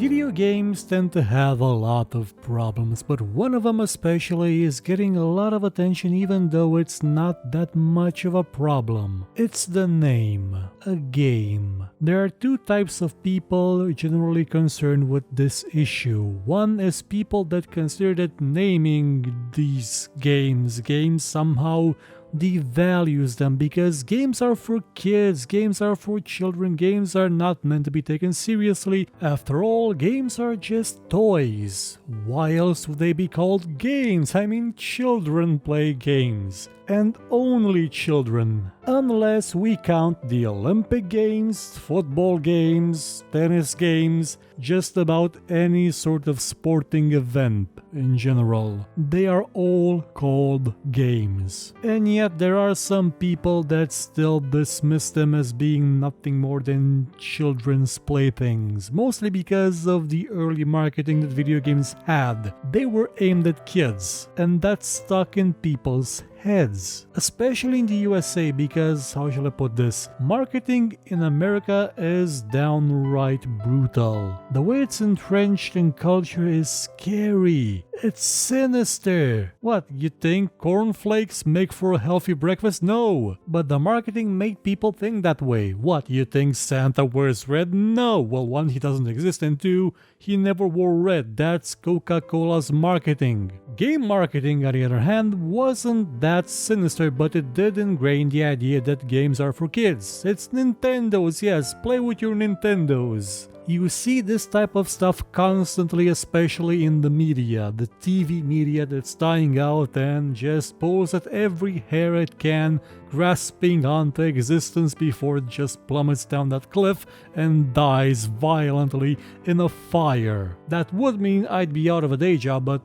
Video games tend to have a lot of problems, but one of them especially is getting a lot of attention even though it's not that much of a problem. It's the name, a game. There are two types of people generally concerned with this issue. One is people that consider that naming these games somehow devalues them because games are for kids, games are for children, games are not meant to be taken seriously. After all, games are just toys. Why else would they be called games? I mean, children play games. And only children. Unless we count the Olympic Games, football games, tennis games, just about any sort of sporting event in general. They are all called games. And yet there are some people that still dismiss them as being nothing more than children's playthings, mostly because of the early marketing that video games had. They were aimed at kids, and that stuck in people's heads, especially in the USA because, how shall I put this, marketing in America is downright brutal. The way it's entrenched in culture is scary. It's sinister. What, you think cornflakes make for a healthy breakfast? No. But the marketing made people think that way. What, you think Santa wears red? No. Well, one, he doesn't exist, and two, he never wore red. That's Coca-Cola's marketing. Game marketing, on the other hand, wasn't that sinister, but it did ingrain the idea that games are for kids. It's Nintendo's, yes, play with your Nintendos. You see this type of stuff constantly, especially in the media, the TV media that's dying out and just pulls at every hair it can, grasping onto existence before it just plummets down that cliff and dies violently in a fire. That would mean I'd be out of a day job, but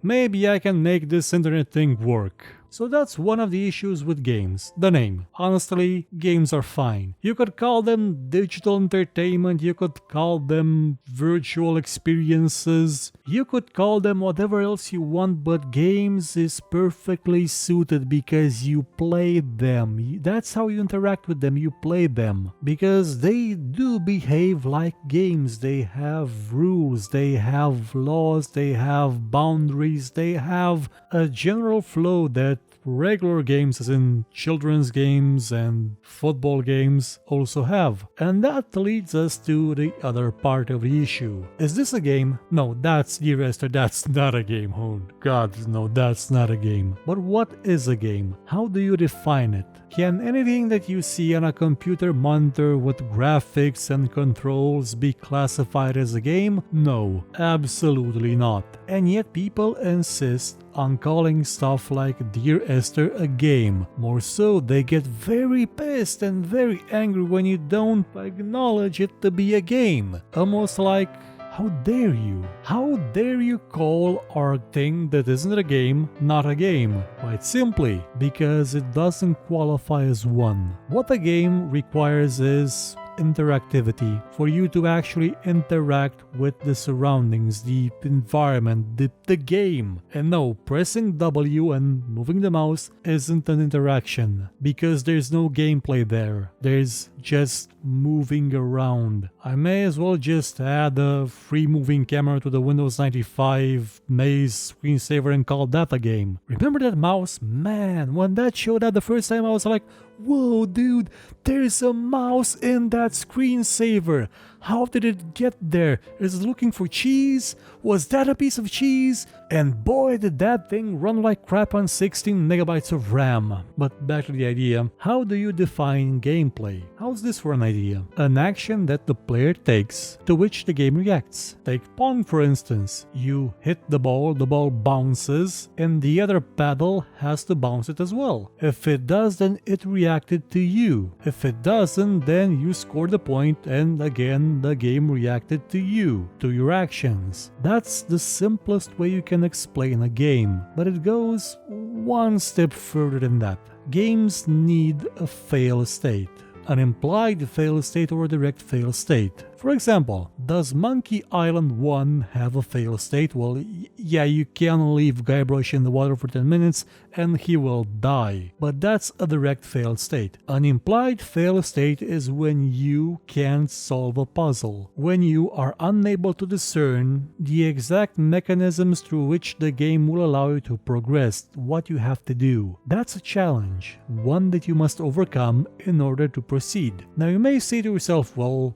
maybe I can make this internet thing work. So that's one of the issues with games, the name. Honestly, games are fine. You could call them digital entertainment, you could call them virtual experiences, you could call them whatever else you want, but games is perfectly suited because you play them. That's how you interact with them, you play them. Because they do behave like games, they have rules, they have laws, they have boundaries, they have a general flow that regular games, as in children's games and football games, also have. And that leads us to the other part of the issue. Is this a game? No, that's dear Esther, that's not a game. Oh God, no, that's not a game. But what is a game? How do you define it? Can anything that you see on a computer monitor with graphics and controls be classified as a game? No, absolutely not. And yet people insist on calling stuff like Dear Esther a game. More so, they get very pissed and very angry when you don't acknowledge it to be a game. Almost like, how dare you? How dare you call our thing that isn't a game not a game? Quite simply, because it doesn't qualify as one. What a game requires is interactivity, for you to actually interact with the surroundings, the environment, the game. And no, pressing W and moving the mouse isn't an interaction, because there's no gameplay there. There's just moving around. I may as well just add a free moving camera to the Windows 95 maze screensaver and call that a game. Remember that mouse? Man, when that showed up the first time I was like, whoa dude, there's a mouse in that screensaver. How did it get there? Is it looking for cheese? Was that a piece of cheese? And boy, did that thing run like crap on 16 megabytes of RAM. But back to the idea, how do you define gameplay? How's this for an idea? An action that the player takes, to which the game reacts. Take Pong for instance. You hit the ball bounces, and the other paddle has to bounce it as well. If it does, then it reacted to you. If it doesn't, then you score the point, and again, the game reacted to you, to your actions. That's the simplest way you can explain a game, but it goes one step further than that. Games need a fail state. An implied fail state or a direct fail state. For example, Does Monkey Island 1 have a fail state? Well, yeah, you can leave Guybrush in the water for 10 minutes and he will die. But that's a direct fail state. An implied fail state is when you can't solve a puzzle, when you are unable to discern the exact mechanisms through which the game will allow you to progress, what you have to do. That's a challenge, one that you must overcome in order to proceed. Now you may say to yourself, well,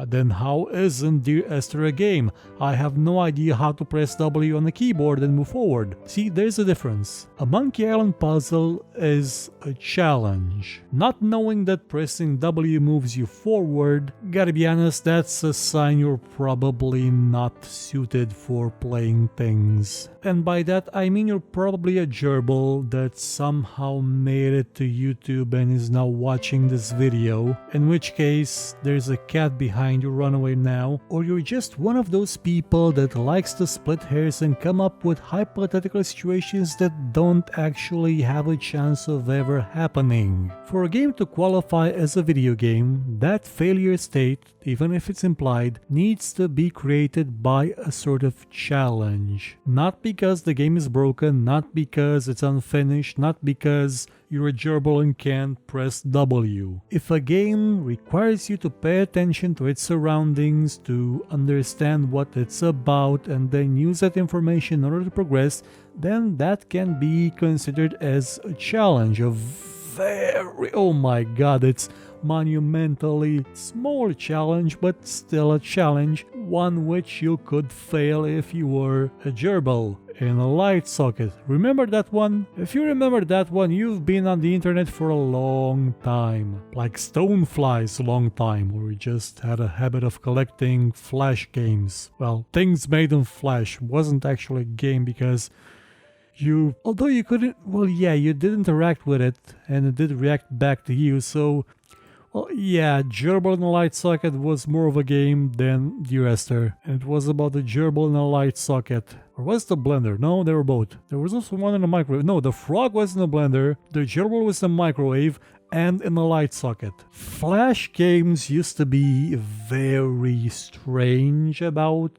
then how isn't Dear Esther a game? I have no idea how to press W on the keyboard and move forward. See, there's a difference. A Monkey Island puzzle is a challenge. Not knowing that pressing W moves you forward, gotta be honest, that's a sign you're probably not suited for playing things. And by that I mean you're probably a gerbil that somehow made it to YouTube and is now watching this video, in which case there's a cat behind you, run away now, or you're just one of those people that likes to split hairs and come up with hypothetical situations that don't actually have a chance of ever happening. For a game to qualify as a video game, that failure state, even if it's implied, needs to be created by a sort of challenge. Not because the game is broken, not because it's unfinished, not because you're a gerbil and can't press W. If a game requires you to pay attention to its surroundings, to understand what it's about, and then use that information in order to progress, then that can be considered as a challenge, a very, oh my god, it's monumentally small challenge, but still a challenge, one which you could fail if you were a gerbil in a light socket. Remember that one? If you remember that one, you've been on the internet for a long time. Like Stonefly's long time, where we just had a habit of collecting Flash games. Well, things made in Flash wasn't actually a game because although you couldn't, well yeah, you did interact with it and it did react back to you, so well, yeah, Gerbil in a light socket was more of a game than Dear Esther. And it was about the gerbil in a light socket. Or was it the blender? No, they were both. There was also one in a microwave. No, the frog was in a blender, the gerbil was in a microwave, and in a light socket. Flash games used to be very strange about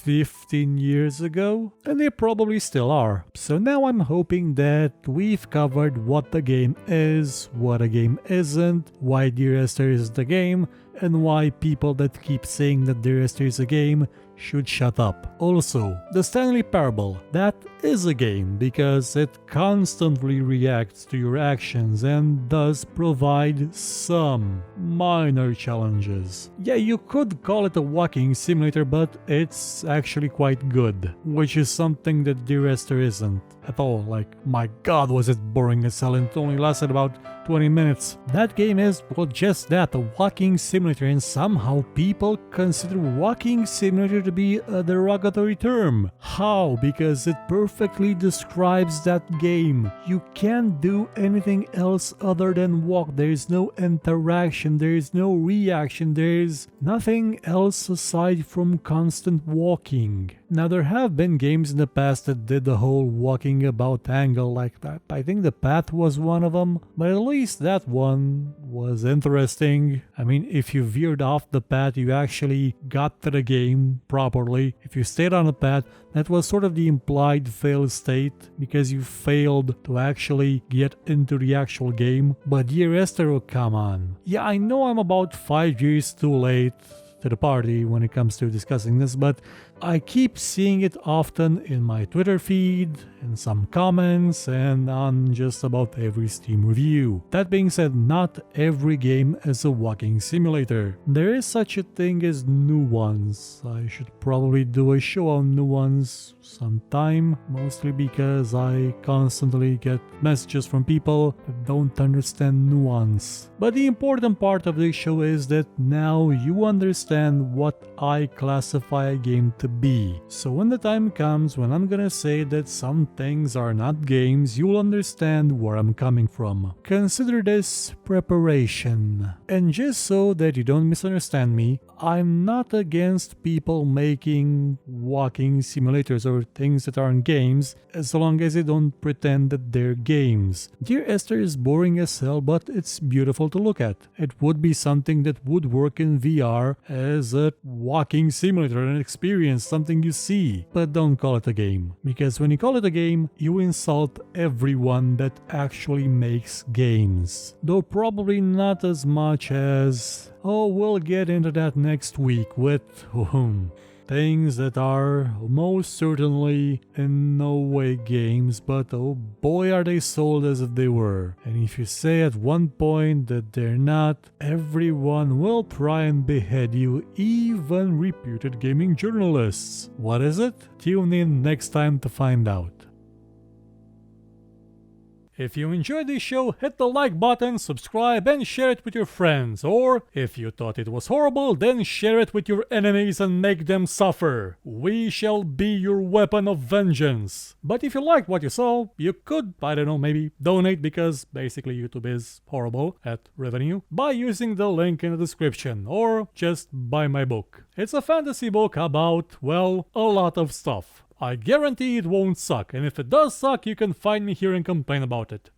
15 years ago, and they probably still are. So now I'm hoping that we've covered what the game is, what a game isn't, why Dear Esther is the game, and why people that keep saying that Dear Esther is a game should shut up. Also, the Stanley Parable, that is a game because it constantly reacts to your actions and does provide some minor challenges. Yeah, you could call it a walking simulator, but it's actually quite good, which is something that Dear Esther isn't at all. Like, my god, was it boring as hell, and it only lasted about 20 minutes. That game is, well, just that, a walking simulator, and somehow people consider walking simulator to be a derogatory term. How? Because it perfectly describes that game. You can't do anything else other than walk. There is no interaction, there is no reaction, there is nothing else aside from constant walking. Now, there have been games in the past that did the whole walking about angle like that. I think The Path was one of them, but at least that one was interesting. I mean, if you veered off the path, you actually got to the game properly. If you stayed on the path, that was sort of the implied fail state, because you failed to actually get into the actual game. But Dear Esther, oh, come on. Yeah, I know I'm about 5 years too late to the party when it comes to discussing this, but I keep seeing it often in my Twitter feed, in some comments, and on just about every Steam review. That being said, not every game is a walking simulator. There is such a thing as new ones. I should probably do a show on new ones sometime, mostly because I constantly get messages from people that don't understand nuance. But the important part of this show is that now you understand what I classify a game to be. So when the time comes when I'm gonna say that some things are not games, you'll understand where I'm coming from. Consider this preparation. And just so that you don't misunderstand me, I'm not against people making walking simulators or things that aren't games, as long as they don't pretend that they're games. Dear Esther is boring as hell, but it's beautiful to look at. It would be something that would work in VR as a walking simulator, an experience, something you see. But don't call it a game, because when you call it a game, you insult everyone that actually makes games. Though probably not as much as... oh, we'll get into that next week with things that are most certainly in no way games, but oh boy are they sold as if they were. And if you say at one point that they're not, everyone will try and behead you, even reputed gaming journalists. What is it? Tune in next time to find out. If you enjoyed this show, hit the like button, subscribe, and share it with your friends. Or, if you thought it was horrible, then share it with your enemies and make them suffer. We shall be your weapon of vengeance. But if you liked what you saw, you could, I don't know, maybe donate, because basically YouTube is horrible at revenue, by using the link in the description, or just buy my book. It's a fantasy book about, well, a lot of stuff. I guarantee it won't suck, and if it does suck, you can find me here and complain about it.